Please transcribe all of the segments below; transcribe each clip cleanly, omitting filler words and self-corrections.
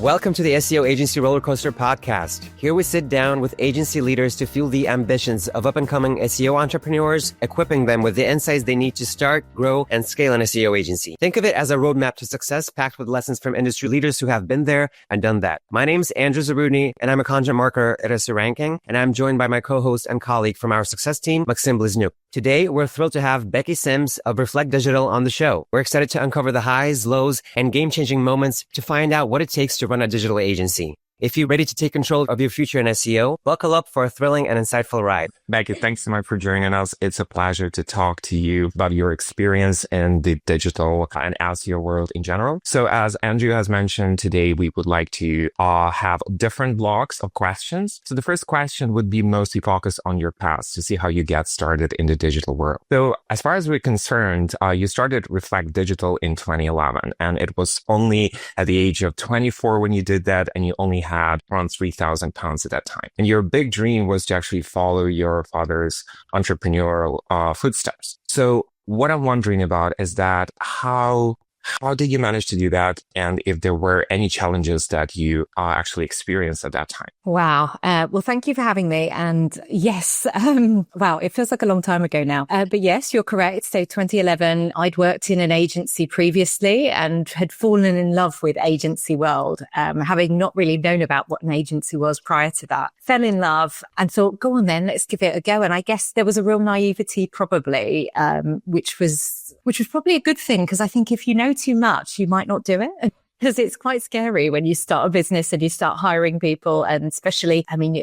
Welcome to the SEO Agency Rollercoaster podcast. Here we sit down with agency leaders to fuel the ambitions of up-and-coming SEO entrepreneurs, equipping them with the insights they need to start, grow, and scale an SEO agency. Think of it as a roadmap to success packed with lessons from industry leaders who have been there and done that. My name's Andrew Zarudny, and I'm a content marketer at SEO Ranking, and I'm joined by my co-host and colleague from our success team, Maxim Bliznyuk. Today, we're thrilled to have Becky Simms of Reflect Digital on the show. We're excited to uncover the highs, lows, and game-changing moments to find out what it takes to run a digital agency. If you're ready to take control of your future in SEO, buckle up for a thrilling and insightful ride. Becky, thanks so much for joining us. It's a pleasure to talk to you about your experience in the digital and SEO world in general. So as Andrew has mentioned, today we would like to have different blocks of questions. So the first question would be mostly focused on your past to see how you get started in the digital world. So as far as we're concerned, you started Reflect Digital in 2011, and it was only at the age of 24 when you did that, and you only had around 3,000 pounds at that time. And your big dream was to actually follow your father's entrepreneurial footsteps. So what I'm wondering about is that how did you manage to do that? And if there were any challenges that you actually experienced at that time? Wow. Well, thank you for having me. And yes, wow, it feels like a long time ago now. But yes, you're correct. So 2011, I'd worked in an agency previously and had fallen in love with agency world, having not really known about what an agency was prior to that. Fell in love and thought, go on then, let's give it a go. And I guess there was a real naivety probably, which was probably a good thing, because I think if you know too much, you might not do it. Because it's quite scary when you start a business and you start hiring people. And especially, I mean,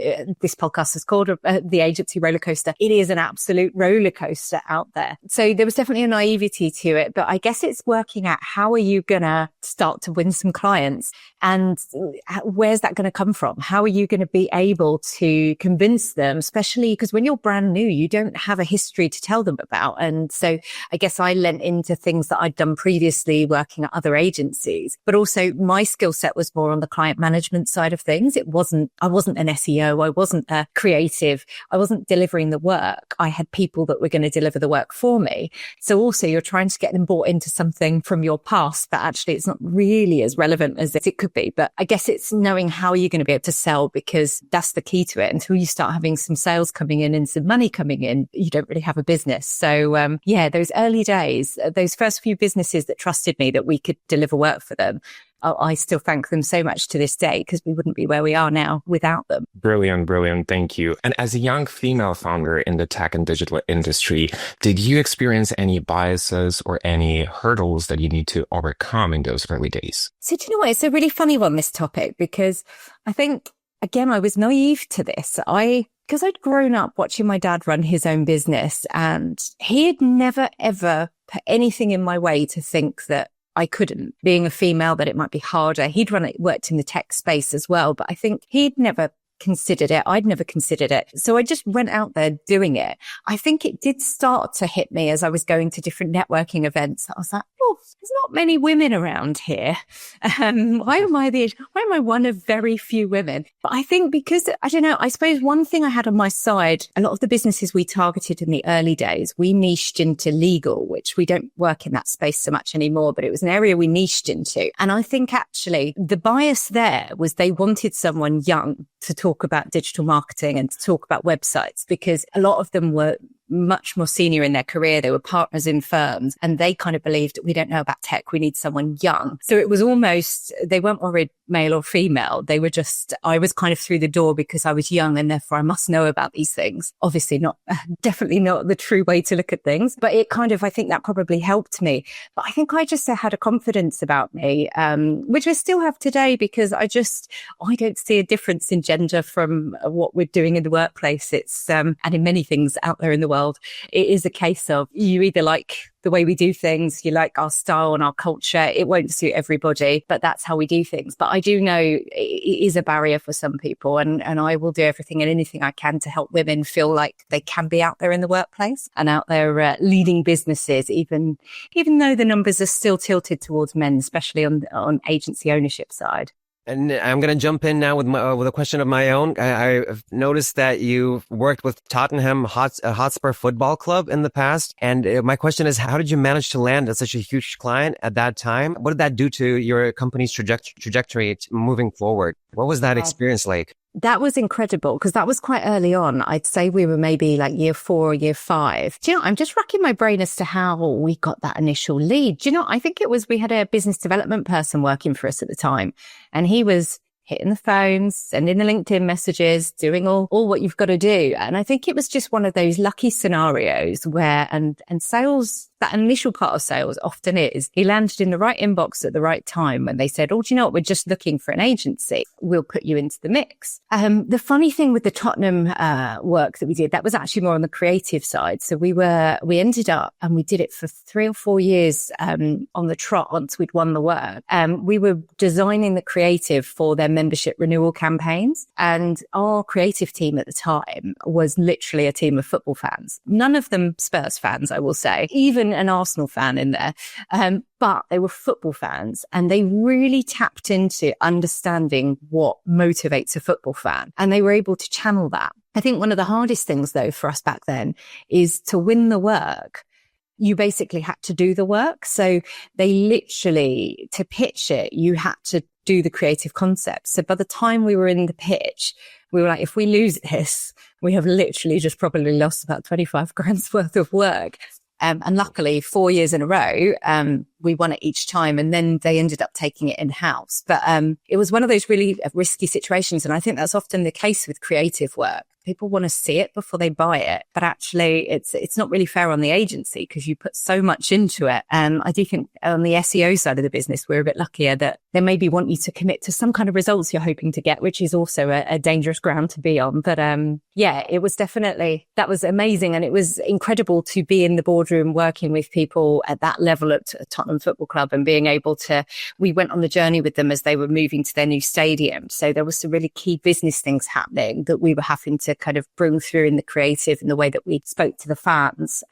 this podcast is called The Agency Rollercoaster. It is an absolute roller coaster out there. So there was definitely a naivety to it. But I guess it's working out, how are you going to start to win some clients? And where's that going to come from? How are you going to be able to convince them, especially because when you're brand new, you don't have a history to tell them about. And so I guess I lent into things that I'd done previously working at other agencies, but also my skill set was more on the client management side of things. I wasn't an SEO. I wasn't a creative. I wasn't delivering the work. I had people that were going to deliver the work for me. So also you're trying to get them bought into something from your past, but actually it's not really as relevant as it could be. But I guess it's knowing how you're going to be able to sell, because that's the key to it. Until you start having some sales coming in and some money coming in, you don't really have a business. So those early days, those first few businesses that trusted me that we could deliver work for them, I still thank them so much to this day, because we wouldn't be where we are now without them. Brilliant. Thank you. And as a young female founder in the tech and digital industry, did you experience any biases or any hurdles that you need to overcome in those early days? So do you know what? It's a really funny one, this topic, because I think, again, I was naive to this. Because I'd grown up watching my dad run his own business, and he had never, ever put anything in my way to think that I couldn't. Being a female, that it might be harder. He'd worked in the tech space as well, but I think he'd never considered it. I'd never considered it. So I just went out there doing it. I think it did start to hit me as I was going to different networking events. I was like, oh, there's not many women around here. Why am I one of very few women? But I think because, I don't know, I suppose one thing I had on my side, a lot of the businesses we targeted in the early days, we niched into legal, which we don't work in that space so much anymore, but it was an area we niched into. And I think actually the bias there was they wanted someone young to talk about digital marketing and to talk about websites, because a lot of them were much more senior in their career. They were partners in firms, and they kind of believed, we don't know about tech, we need someone young. So it was almost, they weren't worried male or female. They were just, I was kind of through the door because I was young and therefore I must know about these things. Obviously definitely not the true way to look at things, but it kind of, I think that probably helped me. But I think I just had a confidence about me, which I still have today, because I don't see a difference in gender from what we're doing in the workplace. It's, and in many things out there in the world, it is a case of you either like the way we do things, you like our style and our culture. It won't suit everybody, but that's how we do things. But I do know it is a barrier for some people, and I will do everything and anything I can to help women feel like they can be out there in the workplace and out there leading businesses, even though the numbers are still tilted towards men, especially on agency ownership side. And I'm going to jump in now with a question of my own. I've noticed that you've worked with Tottenham Hotspur Football Club in the past. And my question is, how did you manage to land at such a huge client at that time? What did that do to your company's trajectory moving forward? What was that experience like? That was incredible because that was quite early on. I'd say we were maybe like year 4 or year 5. Do you know, I'm just racking my brain as to how we got that initial lead. Do you know, I think it was, we had a business development person working for us at the time, and he was hitting the phones, sending the LinkedIn messages, doing all what you've got to do. And I think it was just one of those lucky scenarios where, and sales, that initial part of sales often is, he landed in the right inbox at the right time when they said, oh, do you know what? We're just looking for an agency. We'll put you into the mix. The funny thing with the Tottenham work that we did, that was actually more on the creative side. So we ended up, and we did it for 3 or 4 years on the trot once we'd won the work. We were designing the creative for their membership renewal campaigns. And our creative team at the time was literally a team of football fans. None of them Spurs fans, I will say, even an Arsenal fan in there. But they were football fans, and they really tapped into understanding what motivates a football fan. And they were able to channel that. I think one of the hardest things though for us back then is to win the work. You basically had to do the work. So they literally, to pitch it, you had to do the creative concept. So by the time we were in the pitch, we were like, if we lose this, we have literally just probably lost about 25 grand's worth of work. And luckily 4 years in a row, we won it each time. And then they ended up taking it in house. But it was one of those really risky situations. And I think that's often the case with creative work. People want to see it before they buy it, but actually it's not really fair on the agency because you put so much into it. And I do think on the SEO side of the business, we're a bit luckier that they maybe want you to commit to some kind of results you're hoping to get, which is also a dangerous ground to be on. But yeah, it was definitely, that was amazing. And it was incredible to be in the boardroom working with people at that level at Tottenham Football Club and being able to, we went on the journey with them as they were moving to their new stadium. So there was some really key business things happening that we were having to kind of bring through in the creative and the way that we spoke to the fans,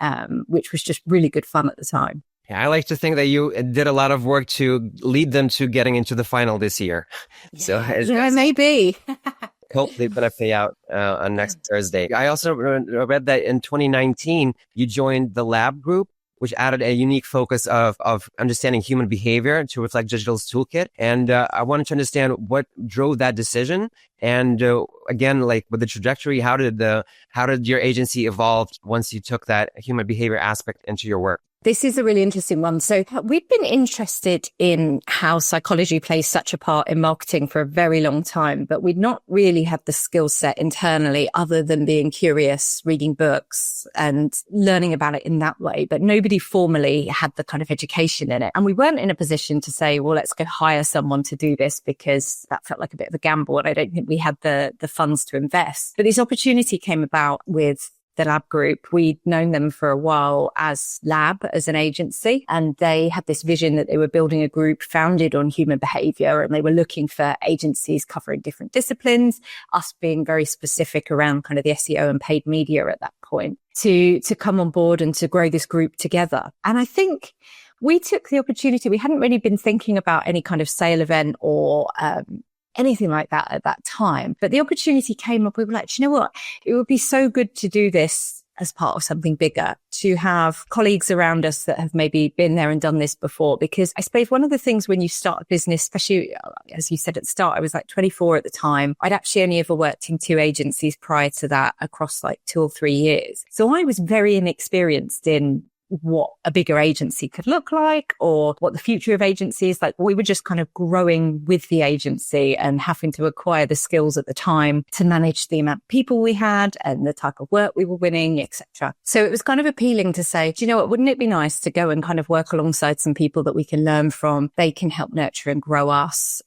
which was just really good fun at the time. Yeah, I like to think that you did a lot of work to lead them to getting into the final this year. So maybe. Hopefully it's going to pay out on next Thursday. I also read that in 2019, you joined the Lab Group, which added a unique focus of understanding human behavior to Reflect Digital's toolkit. And I wanted to understand what drove that decision. And again, like with the trajectory, how did your agency evolve once you took that human behavior aspect into your work? This is a really interesting one. So we've been interested in how psychology plays such a part in marketing for a very long time, but we'd not really had the skill set internally other than being curious, reading books and learning about it in that way. But nobody formally had the kind of education in it. And we weren't in a position to say, well, let's go hire someone to do this because that felt like a bit of a gamble. And I don't think we had the funds to invest. But this opportunity came about with the Lab Group. We'd known them for a while as Lab, as an agency, and they had this vision that they were building a group founded on human behavior, and they were looking for agencies covering different disciplines, us being very specific around kind of the SEO and paid media at that point, to come on board and to grow this group together. And I think we took the opportunity. We hadn't really been thinking about any kind of sale event or anything like that at that time. But the opportunity came up. We were like, do you know what? It would be so good to do this as part of something bigger, to have colleagues around us that have maybe been there and done this before. Because I suppose one of the things when you start a business, especially as you said at the start, I was like 24 at the time. I'd actually only ever worked in 2 agencies prior to that across like 2 or 3 years. So I was very inexperienced in what a bigger agency could look like or what the future of agencies like. We were just kind of growing with the agency and having to acquire the skills at the time to manage the amount of people we had and the type of work we were winning, etc. So it was kind of appealing to say, do you know what, wouldn't it be nice to go and kind of work alongside some people that we can learn from? They can help nurture and grow us.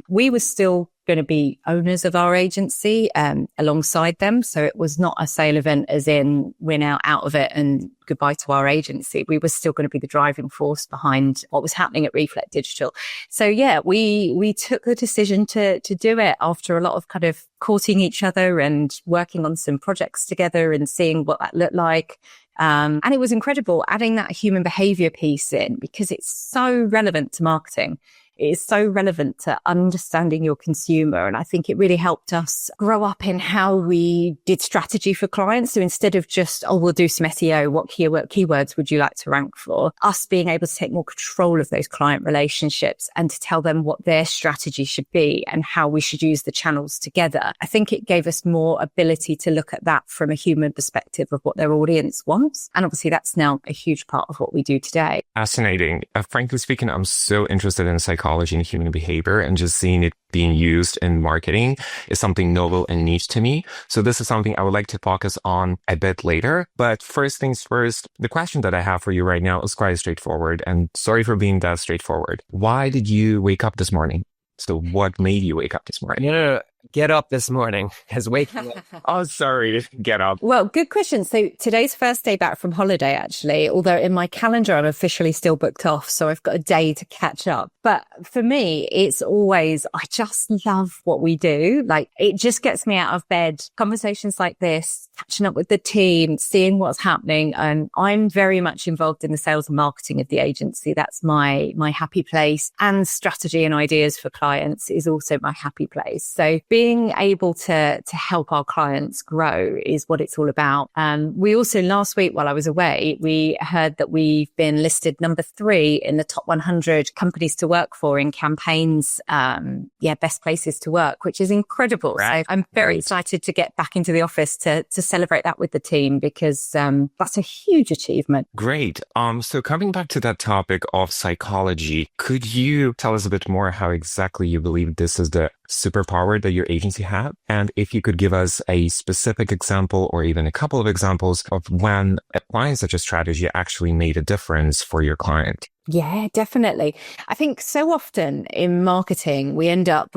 We were still going to be owners of our agency alongside them. So it was not a sale event as in we're now out of it and goodbye to our agency. We were still going to be the driving force behind what was happening at Reflect Digital. So yeah, we took the decision to do it after a lot of kind of courting each other and working on some projects together and seeing what that looked like. And it was incredible adding that human behavior piece in because it's so relevant to marketing. it is so relevant to understanding your consumer. And I think it really helped us grow up in how we did strategy for clients. So instead of just, oh, we'll do some SEO, what keywords would you like to rank for? Us being able to take more control of those client relationships and to tell them what their strategy should be and how we should use the channels together. I think it gave us more ability to look at that from a human perspective of what their audience wants. And obviously that's now a huge part of what we do today. Fascinating. Frankly speaking, I'm so interested in psychology and human behavior, and just seeing it being used in marketing is something novel and niche to me. So this is something I would like to focus on a bit later. But first things first, the question that I have for you right now is quite straightforward, and sorry for being that straightforward. Why did you wake up this morning? So what made you wake up this morning? No. Get up this morning, because waking up. Oh, sorry. Get up. Well, good question. So today's first day back from holiday, actually, although in my calendar, I'm officially still booked off. So I've got a day to catch up. But for me, it's always, I just love what we do. Like, it just gets me out of bed. Conversations like this, catching up with the team, seeing what's happening. And I'm very much involved in the sales and marketing of the agency. That's my happy place. And strategy and ideas for clients is also my happy place. So being able to help our clients grow is what it's all about. We also, last week while I was away, we heard that we've been listed number 3 in the top 100 companies to work for in Campaign's, best places to work, which is incredible. Right. So I'm very excited to get back into the office to celebrate that with the team, because that's a huge achievement. Great. So coming back to that topic of psychology, could you tell us a bit more how exactly you believe this is the superpower that your agency had? And if you could give us a specific example or even a couple of examples of when applying such a strategy actually made a difference for your client. Yeah, definitely. I think so often in marketing, we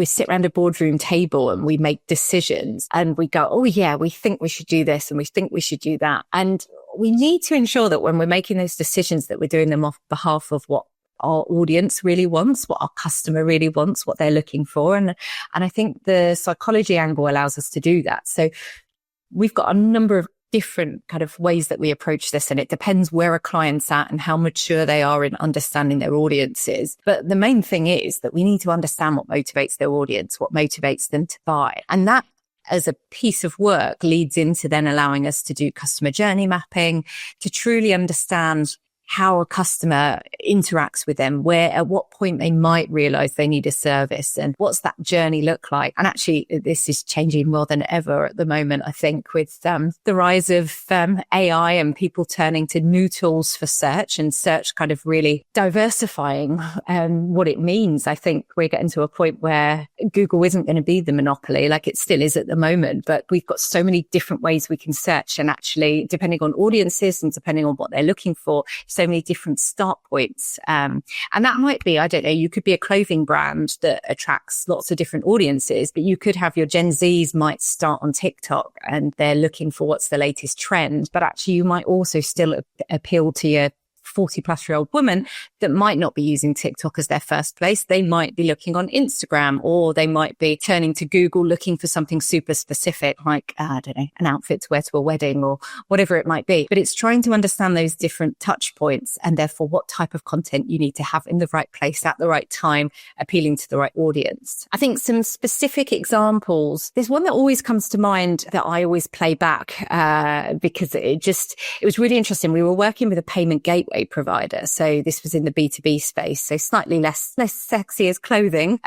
sit around a boardroom table and we make decisions and we go, oh yeah, we think we should do this and we think we should do that. And we need to ensure that when we're making those decisions that we're doing them off behalf of what our audience really wants, what our customer really wants, what they're looking for. And I think the psychology angle allows us to do that. So we've got a number of different kind of ways that we approach this, and it depends where a client's at and how mature they are in understanding their audiences. But the main thing is that we need to understand what motivates their audience, what motivates them to buy. And that as a piece of work leads into then allowing us to do customer journey mapping, to truly understand how a customer interacts with them, where at what point they might realize they need a service, and what's that journey look like. And actually, this is changing more than ever at the moment, I think, with the rise of AI and people turning to new tools for search, and search kind of really diversifying what it means. I think we're getting to a point where Google isn't going to be the monopoly like it still is at the moment, but we've got so many different ways we can search, and actually, depending on audiences and depending on what they're looking for, so many different start points. And that might be, I don't know, you could be a clothing brand that attracts lots of different audiences, but you could have your Gen Zs might start on TikTok and they're looking for what's the latest trend. But actually, you might also still appeal to your 40-plus-year-old woman that might not be using TikTok as their first place. They might be looking on Instagram, or they might be turning to Google looking for something super specific, like, I don't know, an outfit to wear to a wedding or whatever it might be. But it's trying to understand those different touch points, and therefore what type of content you need to have in the right place at the right time, appealing to the right audience. I think some specific examples, there's one that always comes to mind that I always play back because it was really interesting. We were working with a payment gateway provider. So this was in the B2B space, so slightly less sexy as clothing.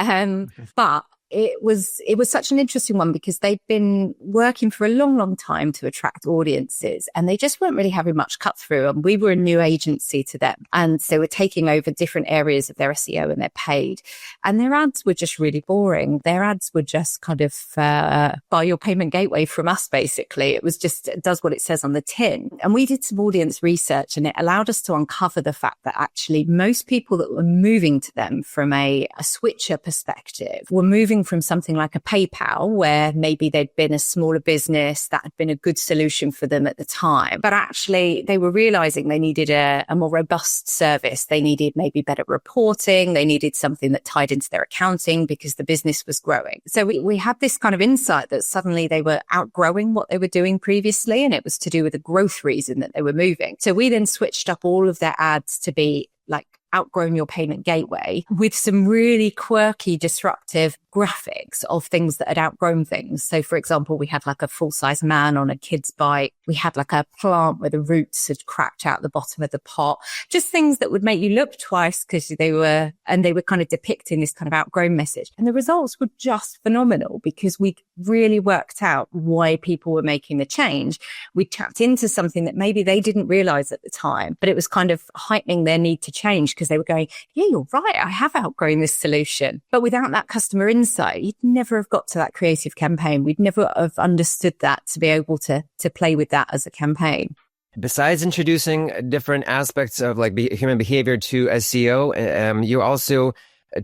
But it was such an interesting one because they'd been working for a long, long time to attract audiences, and they just weren't really having much cut through. And we were a new agency to them. And so we're taking over different areas of their SEO and their paid. And their ads were just really boring. Their ads were just kind of buy your payment gateway from us, basically. It was just, it does what it says on the tin. And we did some audience research, and it allowed us to uncover the fact that actually most people that were moving to them from a switcher perspective were moving from something like a PayPal, where maybe they'd been a smaller business that had been a good solution for them at the time. But actually they were realizing they needed a more robust service. They needed maybe better reporting. They needed something that tied into their accounting because the business was growing. So we had this kind of insight that suddenly they were outgrowing what they were doing previously, and it was to do with a growth reason that they were moving. So we then switched up all of their ads to be like outgrown your payment gateway with some really quirky, disruptive graphics of things that had outgrown things. So for example, we had like a full-size man on a kid's bike. We had like a plant where the roots had cracked out the bottom of the pot. Just things that would make you look twice because they were kind of depicting this kind of outgrown message. And the results were just phenomenal because we really worked out why people were making the change. We tapped into something that maybe they didn't realize at the time, but it was kind of heightening their need to change because they were going, yeah, you're right. I have outgrown this solution. But without that customer insight, you'd never have got to that creative campaign. We'd never have understood that to be able to play with that as a campaign. Besides introducing different aspects of like human behavior to SEO, you also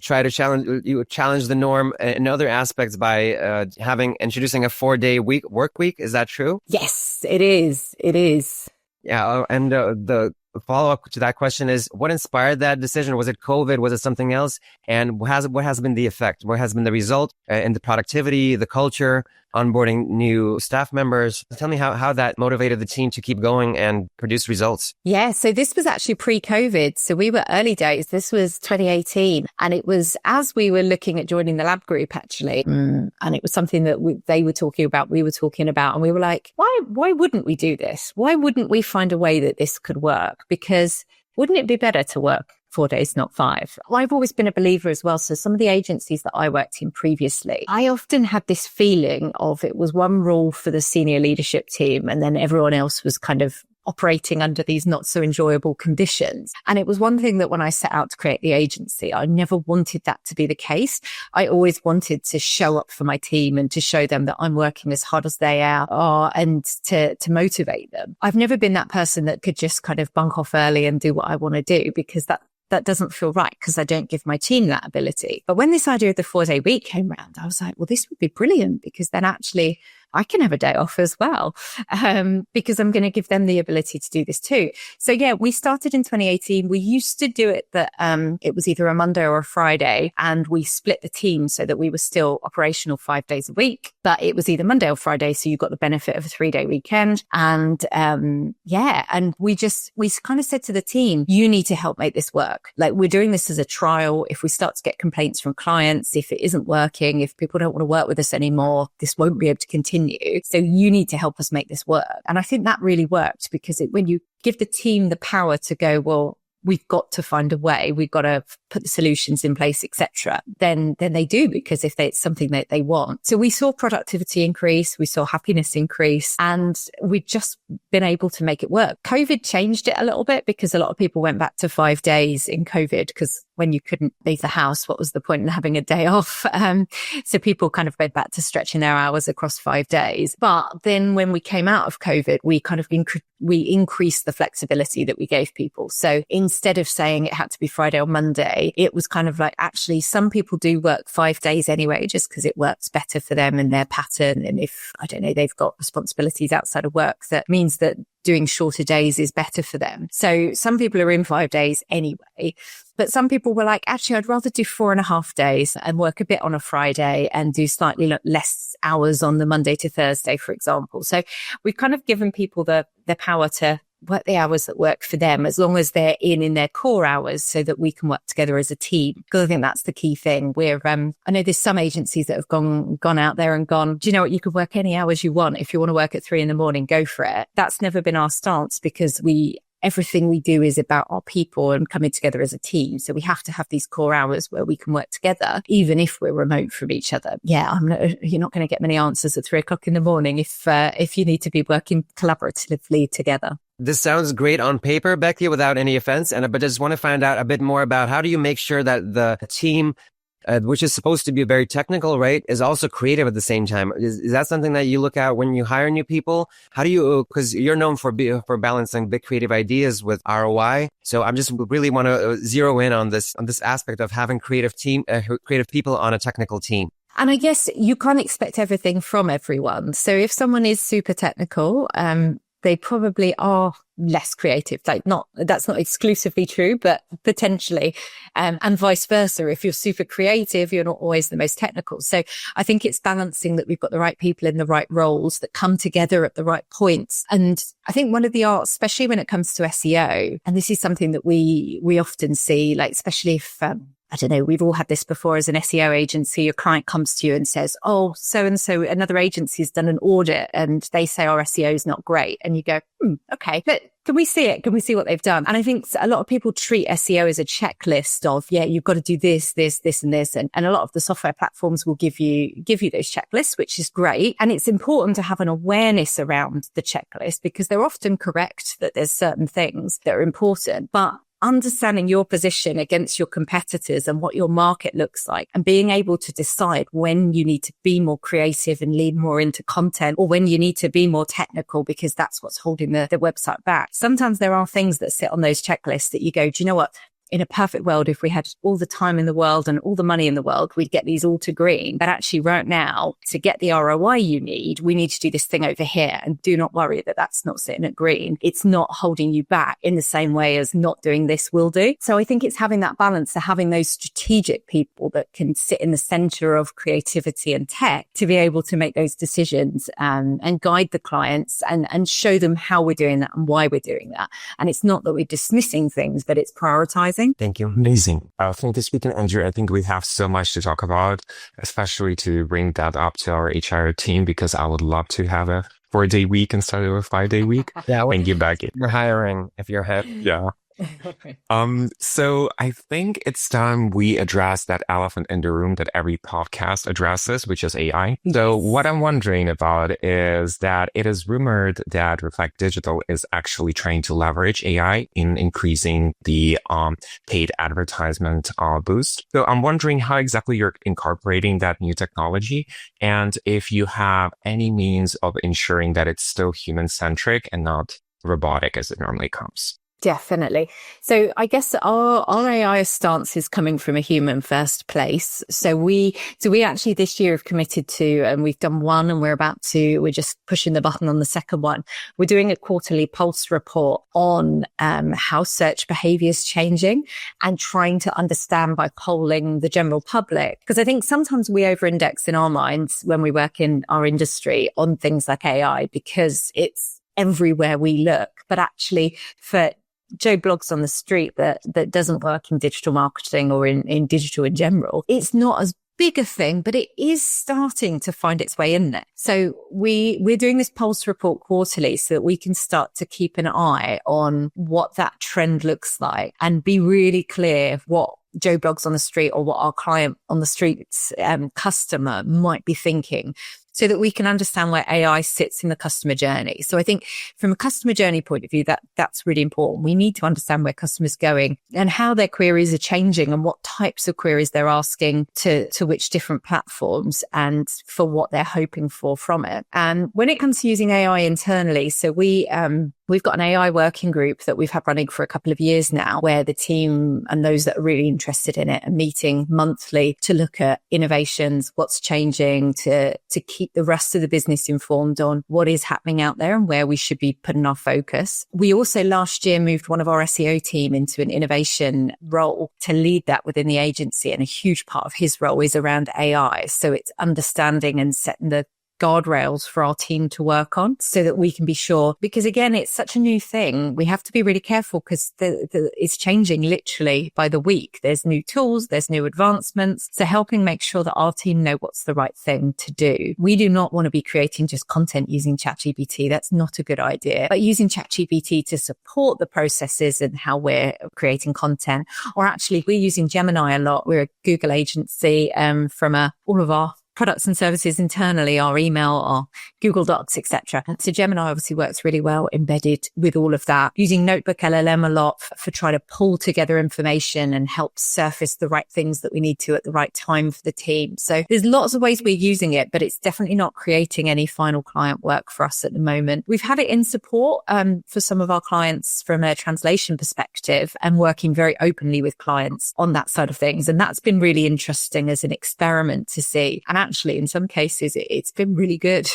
try to challenge the norm in other aspects by introducing a 4-day work week. Is that true? Yes, it is. It is. Yeah. And the follow-up to that question is, what inspired that decision? Was it COVID? Was it something else? And what has been the effect? What has been the result in the productivity, the culture, onboarding new staff members? Tell me how that motivated the team to keep going and produce results. Yeah. So this was actually pre-COVID. So we were early days. This was 2018. And it was as we were looking at joining the lab group, actually. And it was something that they were talking about, we were talking about. And we were like, why wouldn't we do this? Why wouldn't we find a way that this could work? Because wouldn't it be better to work 4 days, not 5? I've always been a believer as well. So some of the agencies that I worked in previously, I often had this feeling of it was one rule for the senior leadership team and then everyone else was kind of operating under these not so enjoyable conditions. And it was one thing that when I set out to create the agency, I never wanted that to be the case. I always wanted to show up for my team and to show them that I'm working as hard as they are and to motivate them. I've never been that person that could just kind of bunk off early and do what I want to do because that doesn't feel right because I don't give my team that ability. But when this idea of the 4-day week came around, I was like, well, this would be brilliant because then actually I can have a day off as well, because I'm going to give them the ability to do this too. So yeah, we started in 2018. We used to do it that it was either a Monday or a Friday, and we split the team so that we were still operational 5 days a week, but it was either Monday or Friday. So you got the benefit of a 3-day weekend. And and we kind of said to the team, you need to help make this work. Like, we're doing this as a trial. If we start to get complaints from clients, if it isn't working, if people don't want to work with us anymore, this won't be able to continue. So you need to help us make this work. And I think that really worked because when you give the team the power to go, well, we've got to find a way, we've got to put the solutions in place, etc., then they do, because if it's something that they want. So we saw productivity increase, we saw happiness increase, and we've just been able to make it work. COVID changed it a little bit because a lot of people went back to 5 days in COVID, because when you couldn't leave the house, what was the point in having a day off? So people kind of went back to stretching their hours across 5 days. But then when we came out of COVID, we kind of we increased the flexibility that we gave people. So instead of saying it had to be Friday or Monday, it was kind of like, actually, some people do work 5 days anyway, just because it works better for them and their pattern. And if, I don't know, they've got responsibilities outside of work, that means that doing shorter days is better for them. So some people are in 5 days anyway, but some people were like, actually, I'd rather do 4.5 days and work a bit on a Friday and do slightly less hours on the Monday to Thursday, for example. So we've kind of given people the power to work the hours that work for them, as long as they're in their core hours, so that we can work together as a team. Because I think that's the key thing. I know there's some agencies that have gone out there and gone, do you know what? You could work any hours you want. If you want to work at 3 a.m, go for it. That's never been our stance, because everything we do is about our people and coming together as a team. So we have to have these core hours where we can work together, even if we're remote from each other. Yeah, you're not going to get many answers at 3 a.m. if you need to be working collaboratively together. This sounds great on paper, Becky, without any offense. But I just want to find out a bit more about, how do you make sure that the team, which is supposed to be very technical, right, is also creative at the same time? Is that something that you look at when you hire new people? How do you, because you're known for balancing big creative ideas with ROI. So I'm just really want to zero in on this aspect of having creative people on a technical team. And I guess you can't expect everything from everyone. So if someone is super technical, they probably are less creative. Like that's not exclusively true, but potentially. And vice versa. If you're super creative, you're not always the most technical. So I think it's balancing that we've got the right people in the right roles that come together at the right points. And I think one of the arts, especially when it comes to SEO, and this is something that we often see, like, especially if, I don't know, we've all had this before as an SEO agency. Your client comes to you and says, oh, so-and-so, another agency has done an audit and they say our SEO is not great. And you go, okay, but can we see it? Can we see what they've done? And I think a lot of people treat SEO as a checklist of, yeah, you've got to do this, this, this, and this. And a lot of the software platforms will give you those checklists, which is great. And it's important to have an awareness around the checklist because they're often correct that there's certain things that are important, but understanding your position against your competitors and what your market looks like and being able to decide when you need to be more creative and lean more into content or when you need to be more technical because that's what's holding the website back. Sometimes there are things that sit on those checklists that you go, do you know what? In a perfect world, if we had all the time in the world and all the money in the world, we'd get these all to green. But actually right now, to get the ROI you need, we need to do this thing over here. And do not worry that that's not sitting at green. It's not holding you back in the same way as not doing this will do. So I think it's having that balance to having those strategic people that can sit in the center of creativity and tech to be able to make those decisions and guide the clients and show them how we're doing that and why we're doing that. And it's not that we're dismissing things, but it's prioritizing. Thank you. Amazing. Frankly speaking, Andrew, I think we have so much to talk about, especially to bring that up to our HR team, because I would love to have a 4-day week instead of a 5-day week and get back in. You're hiring if you're hip. Yeah. So I think it's time we address that elephant in the room that every podcast addresses, which is AI. So what I'm wondering about is that it is rumored that Reflect Digital is actually trying to leverage AI in increasing the paid advertisement boost. So I'm wondering how exactly you're incorporating that new technology and if you have any means of ensuring that it's still human-centric and not robotic as it normally comes. Definitely. So I guess our AI stance is coming from a human first place. So we actually this year have committed to, and we've done one and we're just pushing the button on the second one. We're doing a quarterly pulse report on how search behavior is changing and trying to understand by polling the general public. Because I think sometimes we over-index in our minds when we work in our industry on things like AI because it's everywhere we look. But actually for Joe Blogs on the street that doesn't work in digital marketing or in digital in general, it's not as big a thing, but it is starting to find its way in there. So we're doing this pulse report quarterly so that we can start to keep an eye on what that trend looks like and be really clear what Joe Blogs on the street or what our client on the street's customer might be thinking, so that we can understand where AI sits in the customer journey. So I think from a customer journey point of view, that's really important. We need to understand where customers are going and how their queries are changing and what types of queries they're asking to which different platforms and for what they're hoping for from it. And when it comes to using AI internally, so we've got an AI working group that we've had running for a couple of years now, where the team and those that are really interested in it are meeting monthly to look at innovations, what's changing, to keep the rest of the business informed on what is happening out there and where we should be putting our focus. We also last year moved one of our SEO team into an innovation role to lead that within the agency. And a huge part of his role is around AI. So it's understanding and setting the guardrails for our team to work on so that we can be sure, because again, it's such a new thing. We have to be really careful because it's changing literally by the week. There's new tools, there's new advancements. So helping make sure that our team know what's the right thing to do. We do not want to be creating just content using ChatGPT. That's not a good idea. But using ChatGPT to support the processes and how we're creating content, or actually we're using Gemini a lot. We're a Google agency from all of our products and services internally, our email, our Google Docs, etc. So Gemini obviously works really well embedded with all of that. Using Notebook LLM a lot for trying to pull together information and help surface the right things that we need to at the right time for the team. So there's lots of ways we're using it, but it's definitely not creating any final client work for us at the moment. We've had it in support for some of our clients from a translation perspective and working very openly with clients on that side of things. And that's been really interesting as an experiment to see. And actually, in some cases, it's been really good,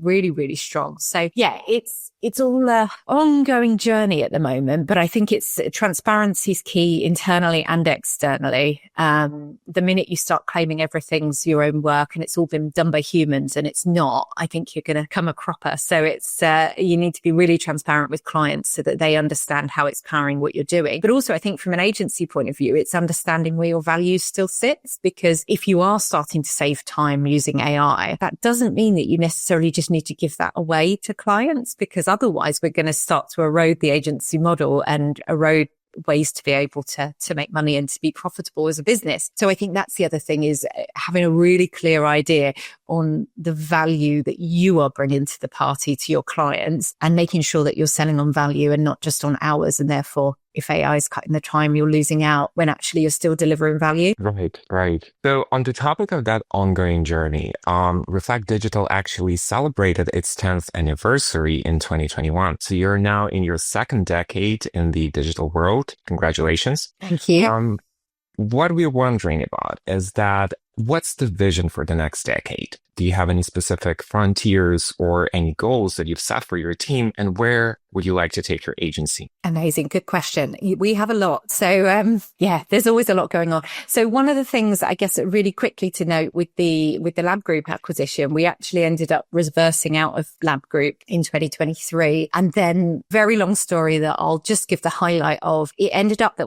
really, really strong. So yeah, it's all a ongoing journey at the moment, but I think it's transparency is key internally and externally. The minute you start claiming everything's your own work and it's all been done by humans and it's not, I think you're going to come a cropper. So it's, you need to be really transparent with clients so that they understand how it's powering what you're doing. But also I think from an agency point of view, it's understanding where your value still sits, because if you are starting to save time using AI, that doesn't mean that you necessarily just need to give that away to clients, because otherwise we're going to start to erode the agency model and erode ways to be able to make money and to be profitable as a business. So I think that's the other thing, is having a really clear idea on the value that you are bringing to the party, to your clients, and making sure that you're selling on value and not just on hours. And therefore, if AI is cutting the time, you're losing out when actually you're still delivering value. Right. So on the topic of that ongoing journey, Reflect Digital actually celebrated its 10th anniversary in 2021. So you're now in your second decade in the digital world. Congratulations. Thank you. What we're wondering about is that, what's the vision for the next decade? Do you have any specific frontiers or any goals that you've set for your team? And where would you like to take your agency? Amazing. Good question. We have a lot. So, yeah, there's always a lot going on. So one of the things I guess really quickly to note with the Lab Group acquisition, we actually ended up reversing out of Lab Group in 2023. And then, very long story that I'll just give the highlight of, we ended up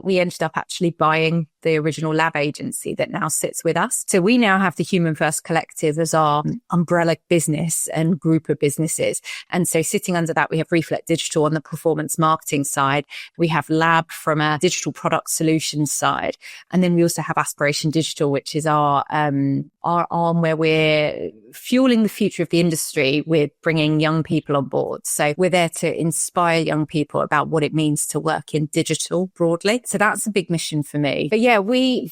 actually buying the original lab agency that now sits with us. So we now have the Human-First Collective as our umbrella business and group of businesses. And so sitting under that, we have Reflect Digital on the performance marketing side. We have Lab from a digital product solutions side. And then we also have Aspiration Digital, which is our arm where we're fueling the future of the industry with bringing young people on board. So we're there to inspire young people about what it means to work in digital broadly. So that's a big mission for me. But yeah, we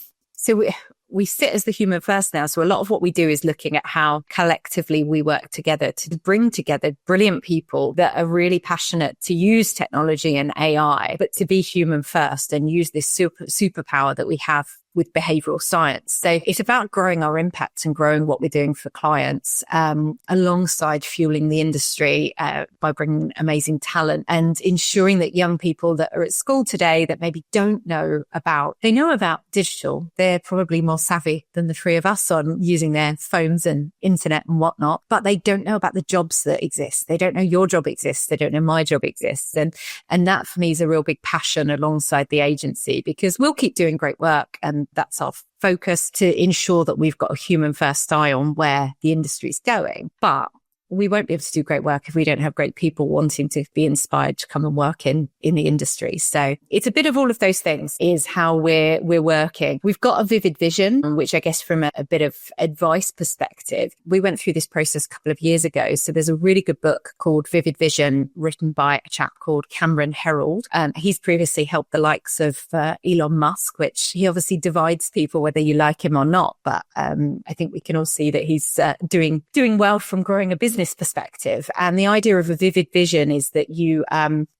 sit as the Human First now. So a lot of what we do is looking at how collectively we work together to bring together brilliant people that are really passionate to use technology and AI, but to be human first and use this superpower that we have with behavioral science. So it's about growing our impact and growing what we're doing for clients, alongside fueling the industry by bringing amazing talent and ensuring that young people that are at school today that maybe don't know about, they know about digital. They're probably more savvy than the three of us on using their phones and internet and whatnot, but they don't know about the jobs that exist. They don't know your job exists. They don't know my job exists. And that for me is a real big passion alongside the agency, because we'll keep doing great work, and that's our focus, to ensure that we've got a human first eye on where the industry is going. But we won't be able to do great work if we don't have great people wanting to be inspired to come and work in the industry. So it's a bit of all of those things is how we're working. We've got a vivid vision, which I guess from a bit of advice perspective, we went through this process a couple of years ago. So there's a really good book called Vivid Vision, written by a chap called Cameron Herold. He's previously helped the likes of Elon Musk, which he obviously divides people whether you like him or not. But I think we can all see that he's doing well from growing a business perspective. And the idea of a vivid vision is that you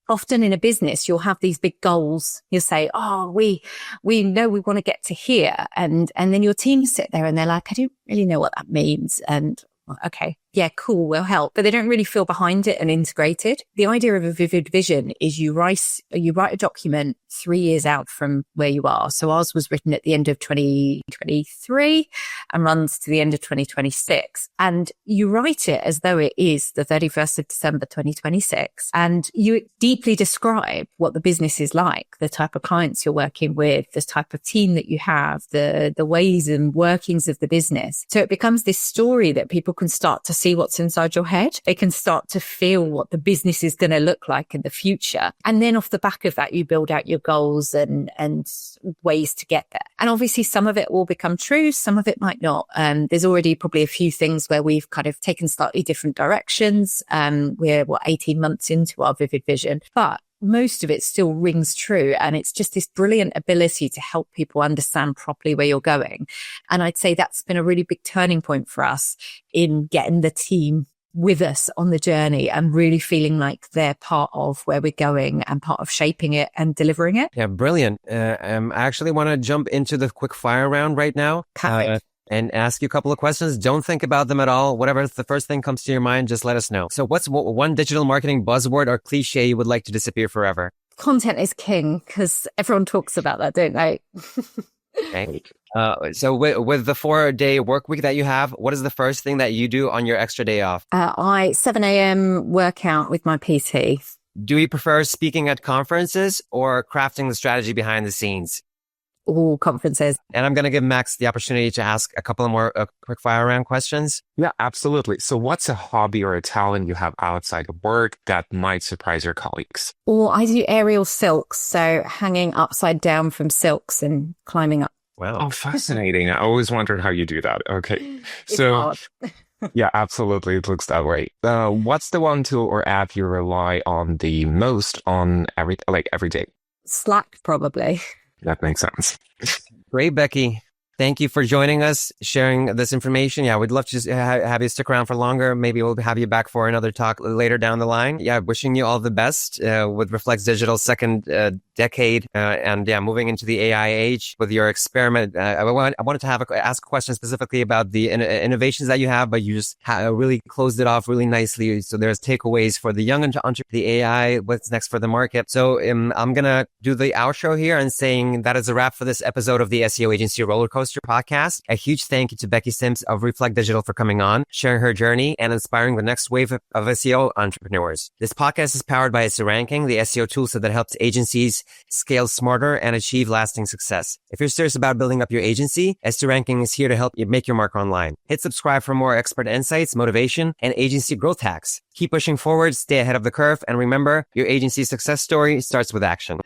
often in a business, you'll have these big goals. You'll say, oh, we know we want to get to here. And then your team sit there and they're like, I don't really know what that means. And okay, yeah, cool, we'll help. But they don't really feel behind it and integrated. The idea of a vivid vision is you write a document 3 years out from where you are. So ours was written at the end of 2023 and runs to the end of 2026. And you write it as though it is the 31st of December, 2026. And you deeply describe what the business is like, the type of clients you're working with, the type of team that you have, the ways and workings of the business. So it becomes this story that people can start to see what's inside your head. They can start to feel what the business is going to look like in the future. And then off the back of that, you build out your goals and ways to get there. And obviously some of it will become true. Some of it might not. There's already probably a few things where we've kind of taken slightly different directions. We're 18 months into our vivid vision, but most of it still rings true. And it's just this brilliant ability to help people understand properly where you're going. And I'd say that's been a really big turning point for us in getting the team with us on the journey and really feeling like they're part of where we're going and part of shaping it and delivering it. Yeah, brilliant. I actually want to jump into the quick fire round right now. and ask you a couple of questions. Don't think about them at all. Whatever the first thing comes to your mind, just let us know. So what's one digital marketing buzzword or cliche you would like to disappear forever? Content is king, because everyone talks about that, don't they? Okay. So with the 4-day work week that you have, what is the first thing that you do on your extra day off? 7 a.m. workout with my PT. Do you prefer speaking at conferences or crafting the strategy behind the scenes? All conferences. And I'm going to give Max the opportunity to ask a couple of more quick fire round questions. Yeah, absolutely. So what's a hobby or a talent you have outside of work that might surprise your colleagues? Or I do aerial silks, so hanging upside down from silks and climbing up. Wow. Oh, fascinating. I always wondered how you do that. Okay. It's So hard. yeah, absolutely. It looks that way. What's the one tool or app you rely on the most on every day? Slack, probably. That makes sense. Great, Becky. Thank you for joining us, sharing this information. Yeah, we'd love to just have you stick around for longer. Maybe we'll have you back for another talk later down the line. Yeah, wishing you all the best with Reflect Digital's second decade and yeah, moving into the AI age with your experiment. I wanted to ask a question specifically about the innovations that you have, but you just really closed it off really nicely. So there's takeaways for the young entrepreneur, the AI, what's next for the market. So I'm going to do the outro here and saying that is a wrap for this episode of the SEO Agency Rollercoaster podcast. A huge thank you to Becky Simms of Reflect Digital for coming on, sharing her journey, and inspiring the next wave of SEO entrepreneurs. This podcast is powered by SEO Ranking, the SEO toolset that helps agencies scale smarter and achieve lasting success. If you're serious about building up your agency, SEO Ranking is here to help you make your mark online. Hit subscribe for more expert insights, motivation, and agency growth hacks. Keep pushing forward, stay ahead of the curve, and remember, your agency's success story starts with action.